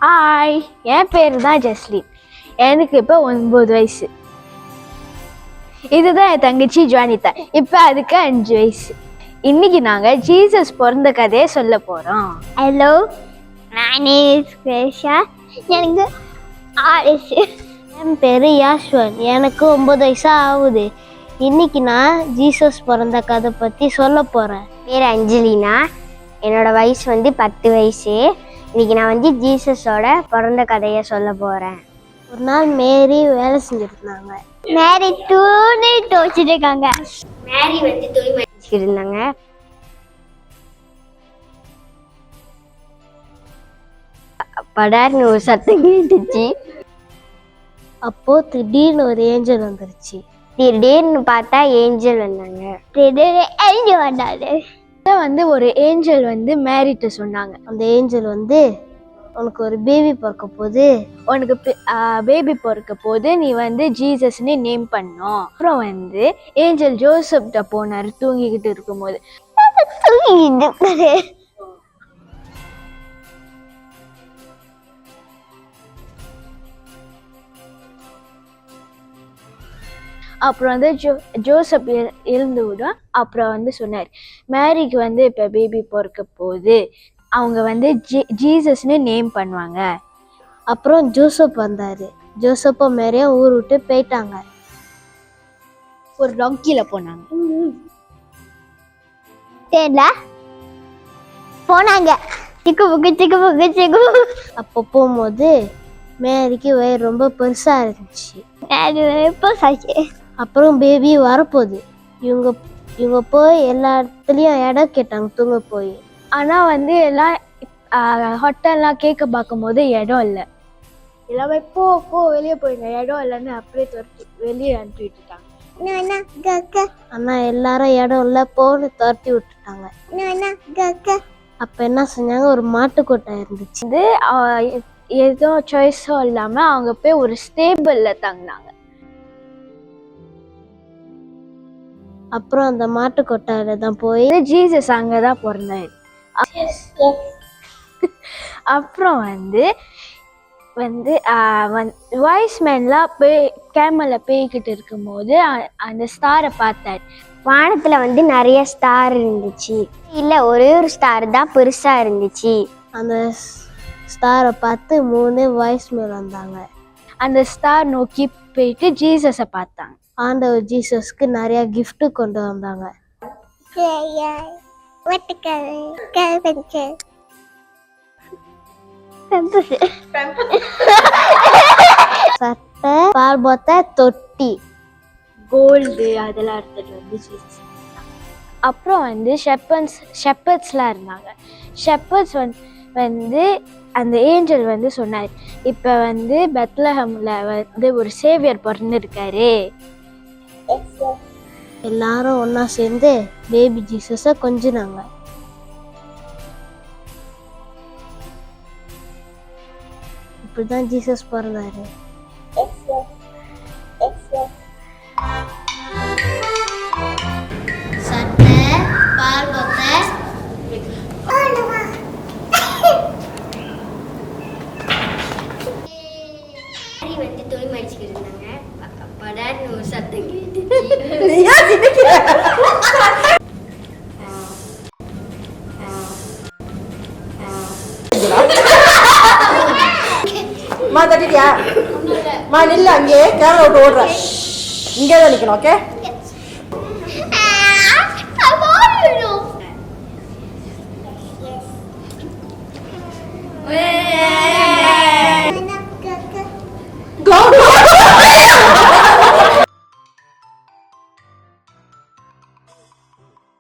Hi, என் பேர் தான் ஜஸ்லின். எனக்கு இப்போ 9 வயசு. இதுதான் என் தங்கச்சி ஜானிதா. இப்போ அதுக்கு 5 வயசு. இன்னைக்கு நாங்கள் ஜீசஸ் பிறந்த கதையை சொல்ல போகிறோம். ஹலோ, நான் ஸ்வேஷா. எனக்கு 6 வயசு. என் பேர் யாஷ்வன். எனக்கு 9 வயசு ஆகுது. இன்னைக்கு நான் ஜீசஸ் பிறந்த கதை பற்றி சொல்ல போகிறேன். பேர் அஞ்சலினா. என்னோட வயசு 10 வயசு. இன்னைக்கு நான் ஜீசஸோட பிறந்த கதையை சொல்ல போகிறேன். ஒரு நாள் மேரி வேலை செஞ்சுருந்தாங்க. மேரி துணி துவைச்சிட்டு இருக்காங்க. மேரி துணி மடிச்சுக்கிட்டு இருந்தாங்க. படார்னு ஒரு சத்தம் கேட்டுச்சு. அப்போ திடீர்னு ஒரு ஏஞ்சல் வந்துருச்சு. திடீர்னு பார்த்தா ஏஞ்சல் வந்தாங்க. ஒரு ஏஞ்சல் மேரிட்ட சொன்னாங்க. அந்த ஏஞ்சல் உனக்கு ஒரு பேபி பிறக்க போகுது, உனக்கு பேபி பிறக்க போது நீ ஜீசஸ்ன்னு நேம் பண்ணோம். அப்புறம் ஏஞ்சல் ஜோசப்ட போனாரு தூங்கிக்கிட்டு இருக்கும்போது. அப்புறம் ஜோசப் எழுந்து விட அப்புறம் சொன்னார், மேரிக்கு இப்போ பேபி பிறக்க போகுது, அவங்க ஜீசஸ்ன்னு நேம் பண்ணுவாங்க. அப்புறம் ஜோசப் வந்தாரு. ஜோசப்பும் மேரியும் ஊர் விட்டு போயிட்டாங்க. ஒரு டாங்கில போனாங்க. அப்போ போகும்போது மேரிக்கு வயிறு ரொம்ப பெருசா இருந்துச்சு. அப்புறம் பேபி வரப்போகுது. இவங்க போய் எல்லா இடத்துலயும் இடம் கேட்டாங்க தூங்க போய். ஆனா எல்லாம் ஹோட்டல்லாம் கேட்க பார்க்கும் போது இடம் இல்லை. எல்லாமே போ வெளியே போயிங்க, இடம் இல்லைன்னு அப்படியே துரத்தி வெளியே அனுப்பி விட்டுட்டாங்க. ஆனா எல்லாரும் இடம் இல்லை போன்னு துரத்தி விட்டுட்டாங்க. அப்ப என்ன செஞ்சாங்க, ஒரு மாட்டுக்கொட்டை இருந்துச்சு. ஏதோ சாய்ஸோ இல்லாம அவங்க போய் ஒரு ஸ்டேபிள்ல தங்கினாங்க. அப்புறம் அந்த மாட்டுக்கொட்டாயில தான் போய் ஜீசஸ் அங்கதான் பிறந்தாரு. அப்புறம் வாய்ஸ்மேன்லாம் போய் கேமல்ல போய்கிட்டு இருக்கும் போது அந்த ஸ்டாரை பார்த்தாரு. வானத்துல நிறைய ஸ்டார் இருந்துச்சு. இல்ல ஒரே ஒரு ஸ்டார் தான் பெருசா இருந்துச்சு. அந்த ஸ்டாரை பார்த்து 3 வாய்ஸ்மேன் வந்தாங்க. அந்த ஸ்டார் நோக்கி போயிட்டு ஜீசஸை பார்த்தாங்க. ஆண்டவர் ஜீசஸ்க்கு நிறைய கிஃப்ட் கொண்டு வந்தாங்க. சட்டை, பால் போத்த, தொட்டி, கோல்டு அதெல்லாம் எடுத்துட்டு ஜீசஸ். அப்புறம் ஷெப்பர்ட்ஸ்லாம் இருந்தாங்க. ஷெப்பர்ட்ஸ் அந்த ஏஞ்சல் சொன்னார், இப்போ பெத்லஹேம்ல ஒரு சேவியர் பிறந்திருக்காரு. எல்லாரும் ஒன்னா சேர்ந்து பேபி ஜீசஸ கொஞ்சினாங்க. இப்படிதான் ஜீசஸ் பிறந்தாரு. சட்டை, பால் போத்த, துணி மடிச்சுக்கிட்டு இருந்தாங்க. படார்னு ஒரு சத்தம் கேட்டுச்சு. தட்டிட்டியா? நில்ல, அங்கே கேமரா விட்டு ஓடுற. இங்கே தான் நிக்கணும். ஓகே.